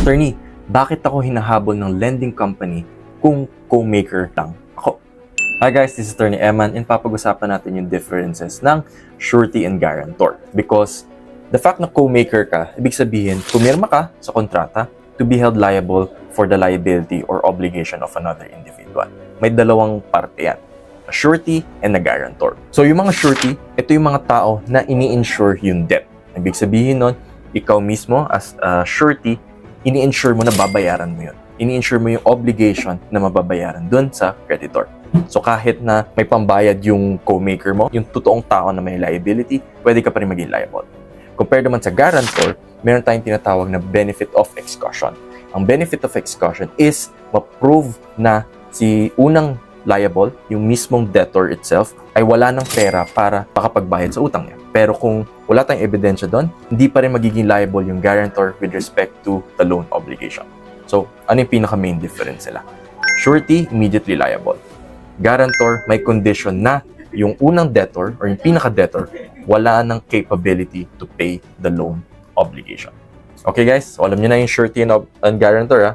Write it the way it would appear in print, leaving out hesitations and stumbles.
Attorney, bakit ako hinahabol ng lending company kung co-maker lang ako? Hi guys, this is Attorney Eman and papag-usapan natin yung differences ng surety and guarantor. Because the fact na co-maker ka, ibig sabihin, pumirma ka sa kontrata to be held liable for the liability or obligation of another individual. May dalawang parte yan. A surety and a guarantor. So yung mga surety, ito yung mga tao na ini-insure yung debt. Ibig sabihin nun, ikaw mismo as a surety, ini-insure mo na babayaran mo yun. Ini-insure mo yung obligation na mababayaran dun sa creditor. So kahit na may pambayad yung co-maker mo, yung totoong tao na may liability, pwede ka pa rin maging liable. Compared naman sa guarantor, meron tayong tinatawag na benefit of excussion. Ang benefit of excussion is ma-prove na si unang liable, yung mismong debtor itself, ay wala ng pera para makapagbayad sa utang niya. Pero kung wala tayong ebidensya doon, hindi pa rin magiging liable yung guarantor with respect to the loan obligation. So, ano yung pinaka-main difference nila? Surety, immediately liable. Guarantor, may condition na yung unang debtor or yung pinaka-debtor, wala ng capability to pay the loan obligation. Okay guys, so alam nyo na yung surety and guarantor ha.